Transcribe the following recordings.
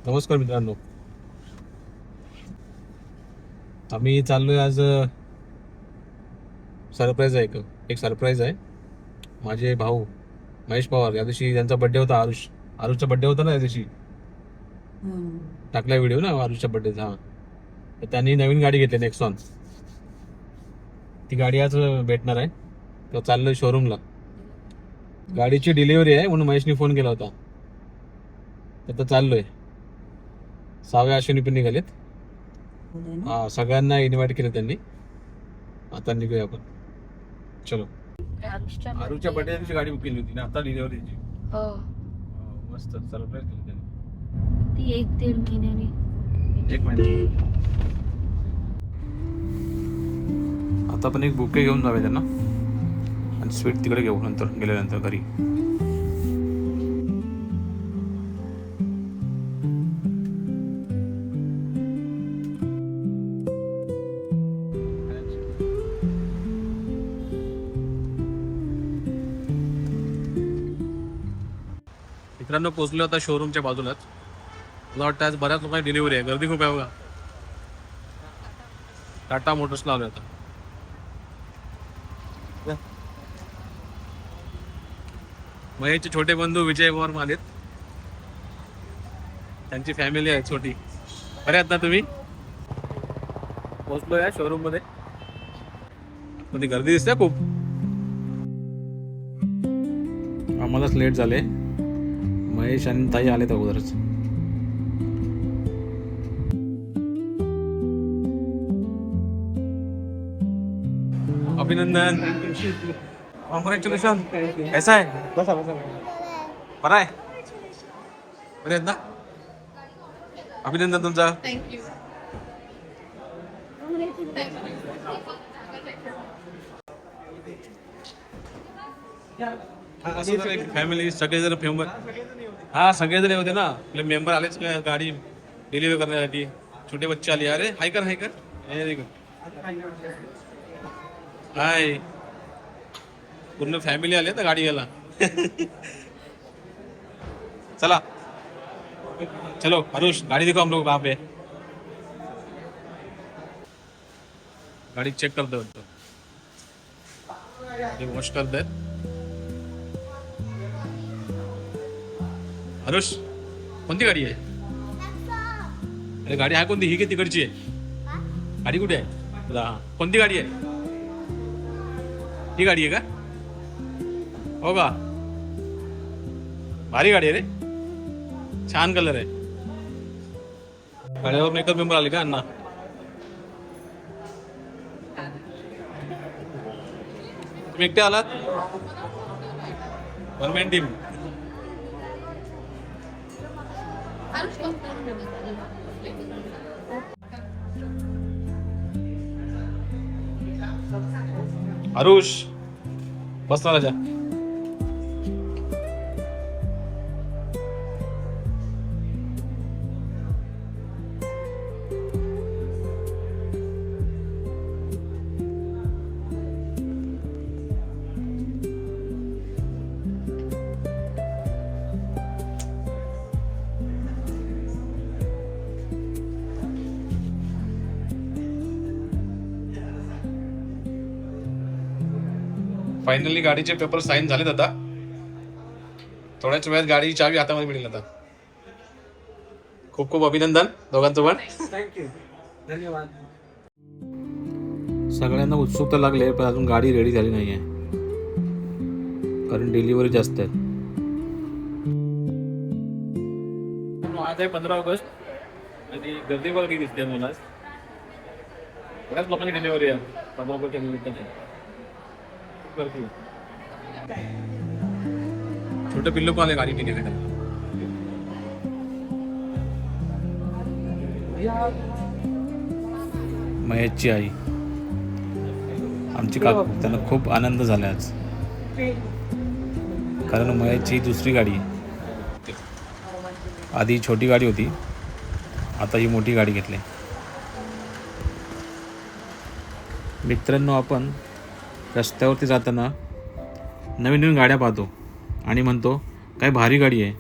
नमस्कार मित्रांनो, आम्ही चाललोय आज. सरप्राईज आहे, एक सरप्राईज आहे. माझे भाऊ महेश पवार, या दिवशी त्यांचा बर्थडे होता. आरुषचा बर्थडे होता ना या दिवशी. टाकला व्हिडिओ ना आरुषच्या बर्थडेचा. हा, तर त्यांनी नवीन गाडी घेतली नेक्सॉन. ती गाडी आज भेटणार आहे, तर चाललोय शोरूमला. गाडीची डिलिव्हरी आहे म्हणून महेशने फोन केला होता. तर चाललोय. 6व्या अश्विनी पण निघालेत. हा, सगळ्यांना इन्व्हाइट केलं त्यांनी. आता निघूया आपण. चलो. आरुच्या बर्थडे दिवशी गाडी बुक केली होती ना, आता डिलिव्हरीची. हो, मस्त सरप्राईज केली त्यांनी. ती 1-1.5 महिन्यानी. 1 महिना. आता पण एक बुके घेऊन जाऊया त्यांना, आणि स्वीट तिकडे घेऊ नंतर, गेल्यानंतर घरी. मित्रांनो, पोहोचलो आता शोरूमच्या बाजूलाच. मला वाटतं आज बऱ्याच लोकांची डिलिव्हरी आहे, गर्दी खूप आहे बघा. टाटा मोटर्सला आलोय आता. महेशचे छोटे बंधू विजय पवार आलेत. त्यांची फॅमिली आहे छोटी. बरे आहेत ना तुम्ही? पोहोचलो या शोरूम मध्ये. मध्ये गर्दी दिसते खूप. आम्हालाच लेट झाले. महेश आणि ताई आले तर अगोदरच. अभिनंदन, कॉन्ग्रॅच्युलेशन. कैसा आहे? बसा बरा आहे? बरे आहेत ना? अभिनंदन तुमचा. थँक्यू. फॅमिली सगळेजण फेमस. हा, सगळेजण होते ना आपले मेंबर आलेच गाडी डिलिव्हरी करण्यासाठी. छोटे बच्चे आले. अरे हाय कर, हाय कर. हाय, पूर्ण फॅमिली आले ना गाडी घ्यायला. चला चलो हरुष, गाड़ी देखो हम लोग वहां पे. गाड़ी चेक करते होतो, वॉश करते. हरुष, कोणती गाडी आहे? अरे गाडी आहे कोणती? ही किती तिकडची आहे? गाडी कुठे आहे? कोणती गाडी आहे? ही गाडी आहे का? हो का? भारी गाडी आहे रे, छान कलर आहे. गाड्यावर एकच मेंबर आले का अण्णा? तुम्ही एकटे आलात? One man team. आरुष, बस ना राजा. फायनली गाडीचे पेपर साईन झालेत. आता थोड्याच वेळात गाडी चावी हातामध्ये मिळेल. आता खूप खूप अभिनंदन दोघांचं पण. थँक्यू, धन्यवाद. सगळ्यांना उत्सुकता लागली, पण अजून गाडी रेडी झाली नाहीये, कारण डिलिव्हरी जास्त आहे. आज आहे 15 ऑगस्ट आणि गर्दी बघा किती दिसते मला. बऱ्याच लोकांची डिलिव्हरी आहे 15 ऑगस्टच्या निमित्ताने. छोटे पिल्लू पण आले गाडी घेण्याकडे. महेशची आई, आमची काकू, त्यांना खूप आनंद झाला आज, कारण महेशची दुसरी गाडी आहे. आधी छोटी गाडी होती, आता ही मोठी गाडी घेतली. मित्रांनो, आपण रस्त्यावरती जाताना नवीन नवीन गाड्या पाहतो आणि म्हणतो काय भारी गाडी आहे,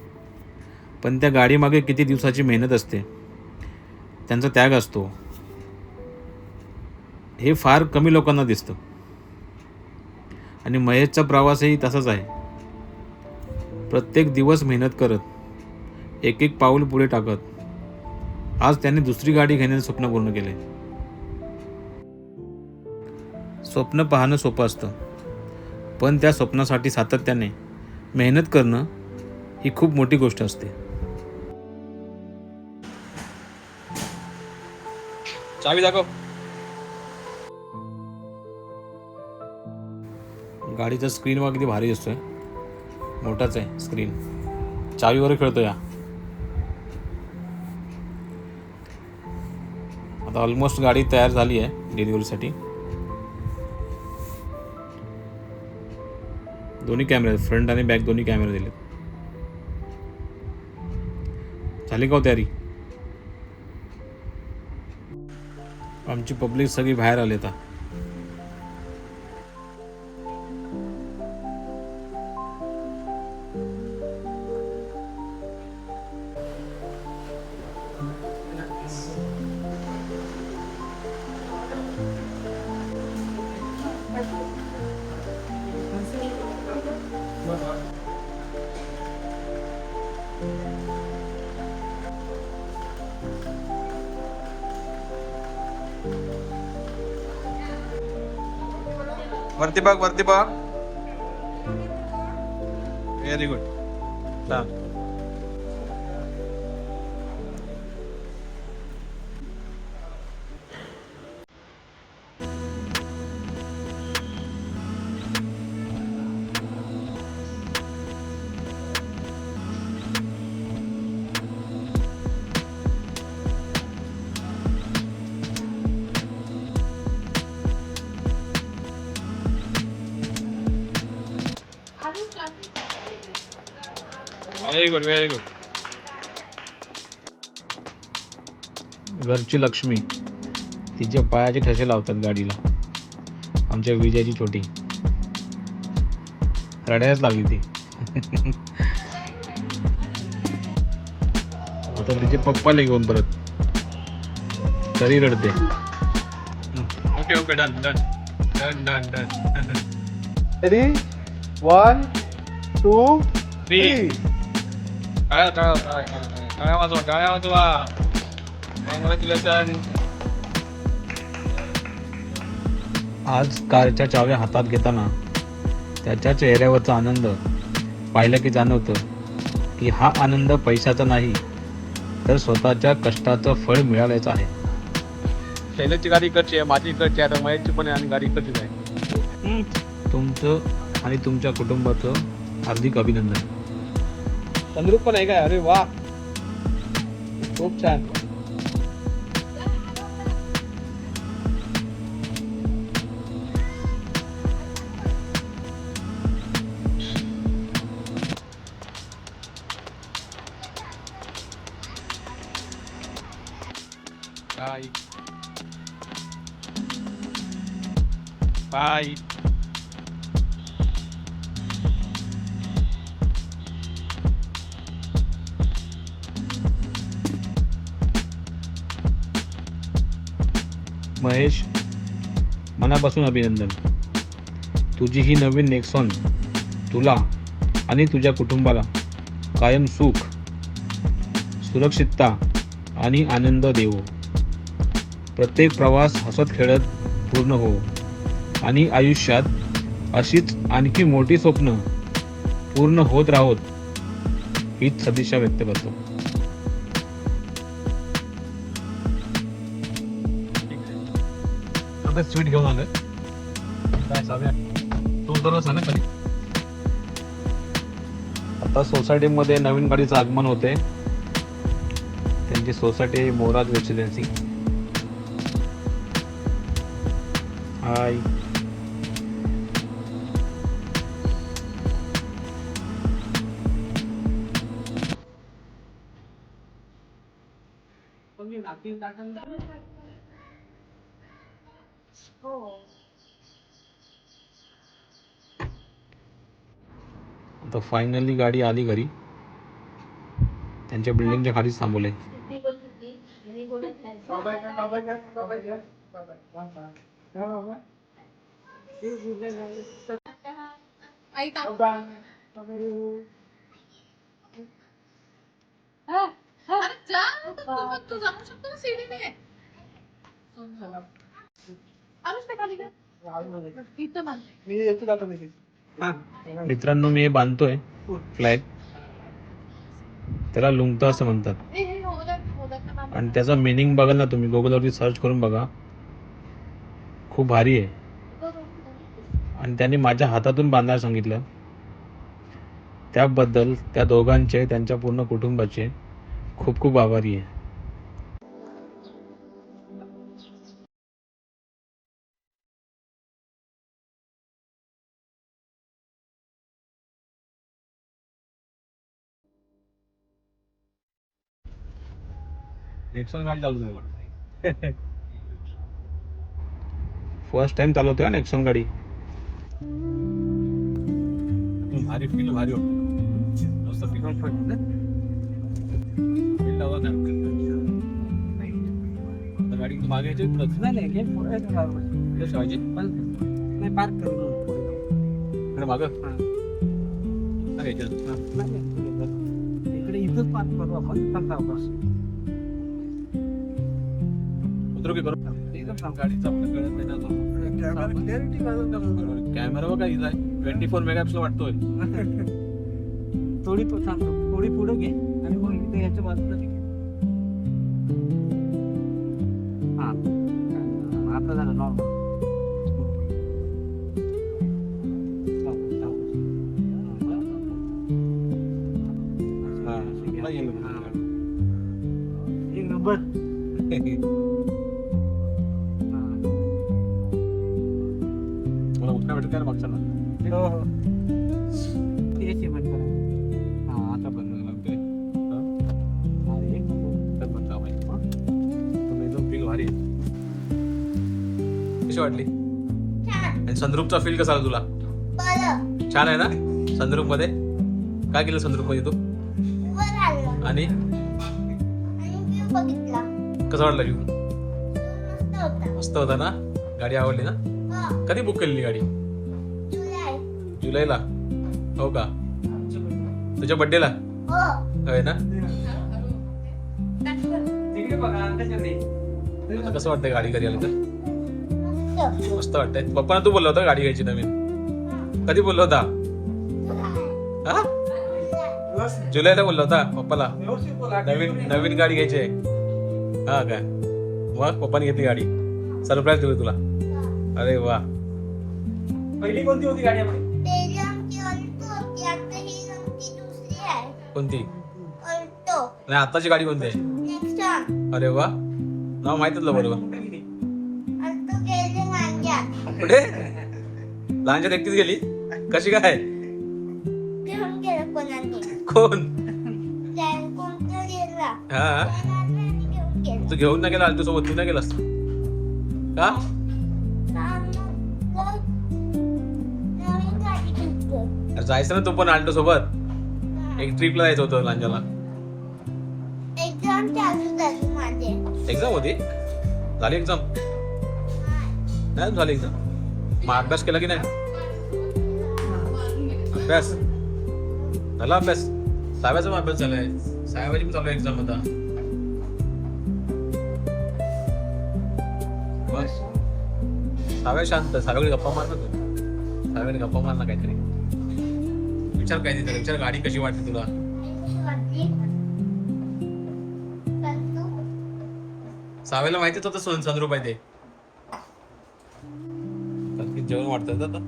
पण त्या गाडीमागे किती दिवसाची मेहनत असते, त्यांचा त्याग असतो, हे फार कमी लोकांना दिसतं. आणि महेशचा प्रवासही तसाच आहे. प्रत्येक दिवस मेहनत करत, एक एक पाऊल पुढे टाकत आज त्याने दुसरी गाडी घेण्याचं स्वप्न पूर्ण केले. स्वप्न पाहणं सोपं असतं, पण त्या स्वप्नासाठी सातत्याने मेहनत करणं ही खूप मोठी गोष्ट असते. चावी दाखव. गाडीचा स्क्रीन वगैरे किती भारी दिसतोय, मोठाच आहे स्क्रीन. चावीवर खेळतो या. आता ऑलमोस्ट गाडी तयार झाली आहे डिलिव्हरीसाठी. दोन्ही कॅमेरे, फ्रंट आणि बॅक दोन्ही कॅमेरे दिलेत. झाली का हो तयारी? आमची पब्लिक सगळी बाहेर आली आता. वरती बघ, वरती बघ. Very good. Very good, very good. घरची लक्ष्मी तिच्या पायाचे ठसे लावतात गाडीला. आमच्या विजयाची छोटी रडायच लागली ती. आता तिचे पप्पाला घेऊन परत तरी रडते. Okay okay, done done done done done. Ready 1 2 3. टाळ्या वाजवा. आज कारच्या चाव्या हातात घेताना त्याच्या चेहऱ्यावरचा आनंद पाहिला की जाणवतं की हा आनंद पैशाचा नाही, तर स्वतःच्या कष्टाचं फळ मिळाल्याचं आहे. शैलेशची गाडी इकडची आहे, माझी इकडची आहे, आता महेशची पण आहे आणि गाडी इकडचीच आहे. तुमचं आणि तुमच्या कुटुंबाचं हार्दिक अभिनंदन. चंद्रूप पण आहे काय? अरे वा, खूप छान. Bye bye. महेश, मनापासून अभिनंदन. तुझी ही नवीन नेक्सॉन तुला आणि तुझ्या कुटुंबाला कायम सुख, सुरक्षितता आणि आनंद देवो. प्रत्येक प्रवास हसत खेळत पूर्ण हो आणि आयुष्यात अशीच आणखी मोठी स्वप्न पूर्ण होत राहोत हीच सदिच्छा व्यक्त करतो. स्वीट घेऊन आलोय. काय साव्या तू उतरलास ना खाली. आता सोसायटीमध्ये नवीन गाडीचं आगमन होते. त्यांची सोसायटी मोराज रेसिडेन्सी. हाय. आता फायनली गाडी आली घरी. त्यांच्या बिल्डिंगच्या खालीच थांबवले. मी येतो जातो मी. मित्रांनो, मी हे बांधतोय फ्लॅग. त्याला लुंगतं असं म्हणतात. आणि त्याचा मिनिंग बघाल ना तुम्ही, गुगलवरती सर्च करून बघा, खूप भारी आहे. आणि त्यांनी माझ्या हातातून बांधायला सांगितलं. त्याबद्दल त्या दोघांचे, त्यांच्या पूर्ण कुटुंबाचे खूप खूप आभारी आहे. नेक्सॉन गाडी चालवतोय. फर्स्ट टाइम चालवतोय नेक्सॉन गाडी. भारी फील, भारी वाटतं. मस्त फील वाटतं. गाडी मागे यायची पार्क करू मागं इकडे इथंच पार्क करू आपण. उतरू की करू? गाडीचा कॅमेरा बघा, इथं 24 मेगापिक्सल वाटतोय. थोडी पुढे घे आणि मग इथे याच्या बाजूला घे. हा आता झालं नॉर्मल. एक नंबर. मला उठण्या भेटत काय मागच्या ना. हो हो ते बंद करा. हा आता बंद लागतोय. एकदम फील भारी आहे. कशी वाटली? आणि संद्रूपचा फील कसा आला तुला? छान आहे ना संद्रूप मध्ये? काय केलं संद्रूप मध्ये तू? आणि कसा वाटला व्ह्यू? मस्त होता ना? गाडी आवडली ना? कधी बुक केलेली गाडी? जुलैला. हो का? तुझ्या बर्थडेला? होय ना? आता कसं वाटतंय गाडी घरी आली तर? मस्त वाटतंय. पप्पा तू बोलला होता गाडी घ्यायची नवीन? कधी बोलला होता? हा? जुलैला बोलला होता पप्पाला नवीन गाडी घ्यायची आहे. हा काय? मग पप्पाने घेतली गाडी, सरप्राईज दिली तुला. अरे वा. पहिली कोणती होती गाडी आपली? कोणती? नाही, आताची गाडी कोणती आहे? अरे वा, नाव माहित तुला बरोबर. कुठे? लहानच्यात एकटीच गेली? कशी काय? कोण? हा, तू घेऊन नाही गेला सोबत? तू नाही गेलास का? जायचं ना तू पण आल्टो सोबत. एक ट्रिपला जायचं होतं लांजाला. एक्झाम होती? झाली एक्झाम? नाही झाली एक्झाम. मग अभ्यास केला की नाही? अभ्यास झाला? अभ्यास साहेबाचा पण अभ्यास झालाय. साहेबाची पण चालू एक्झाम होता. बस साहेब शांत. साहेबाकडे गप्पा मार ना तू. साहेबाकडे गप्पा मार ना काहीतरी. विचार काय तिथे, विचार गाडी कशी वाटते तुला? सावेला माहितीच होतं संद्रूप आहे ते. जेवण वाटतं आता.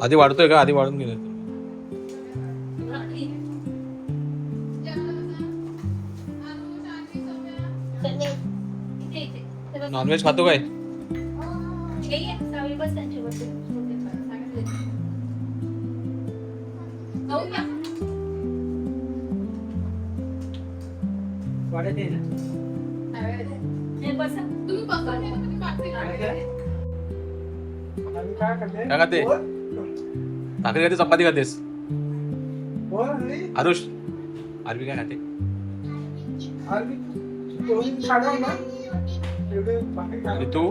आधी वाढतोय का? आधी वाढून गेलं. नॉनव्हेज खातो काय? काय खाते भाकरी खाते चपाती खातेस आरुष आरबी काय खाते आणि तू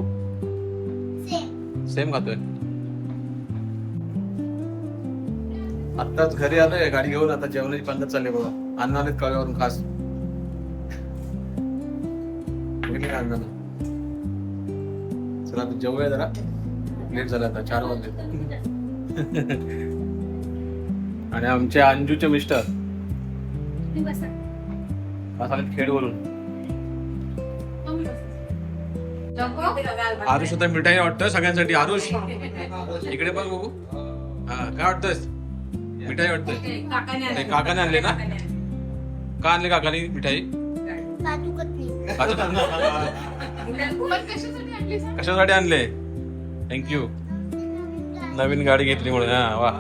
सेम खातोय आत्ताच घरी आलोय गाडी घेऊन आता जेवणाची पद्धत चालली बघा अन्न आलेत कळ्यावरून खास अन्नाला चला आता जेवूया जरा लेट झाला आता 4 वाजले आणि आमचे अंजूचे मिस्टर खेडवरून आरुष आता मिठाई वाटतं सगळ्यांसाठी आरुष इकडे पण बघू हा काय वाटतंय मिठाई वाटतंय काकाने आणले ना का आणले काकाने मिठाई कशासाठी आणले थँक्यू नवीन गाडी घेतली म्हणून हा वा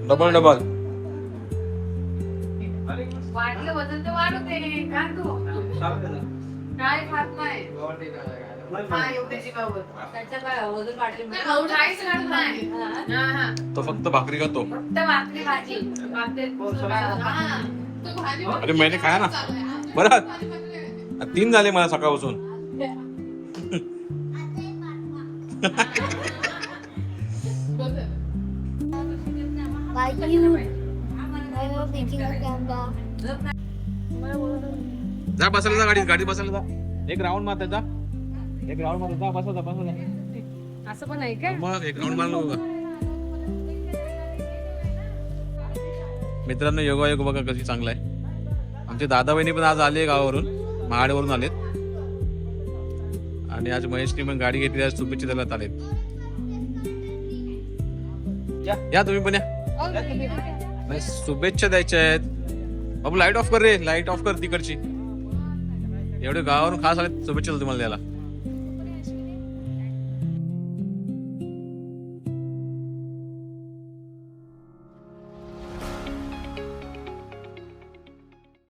डबल डबल वाढलं वजन तर वाढवते का तू काय खात नाही त्याच्या काय वजन वाढले काहीच खात नाही तो फक्त भाकरी खातो फक्त भाकरी भाजी अरे मैंने खाया ना बरं 3 झाले मला सकाळपासून जा बसायला जा गाडी बसायला जा एक राऊंड मारता जा एक राऊंड मारता जा बसा असं पण आहे का मग एक राऊंड मारलो बघा मित्रांनो योगायोग बघा कशी चांगला आहे आमचे दादा बहिणी पण आज आले गावावरून महाडवरून आलेत आणि आज महेशने पण गाडी घेतली आज शुभेच्छा द्यायला आलेत या तुम्ही पण या शुभेच्छा द्यायच्या आहेत बाबू लाईट ऑफ कर रे लाईट ऑफ कर तिकडची एवढे गावावरून खास आले शुभेच्छा तुम्हाला द्यायला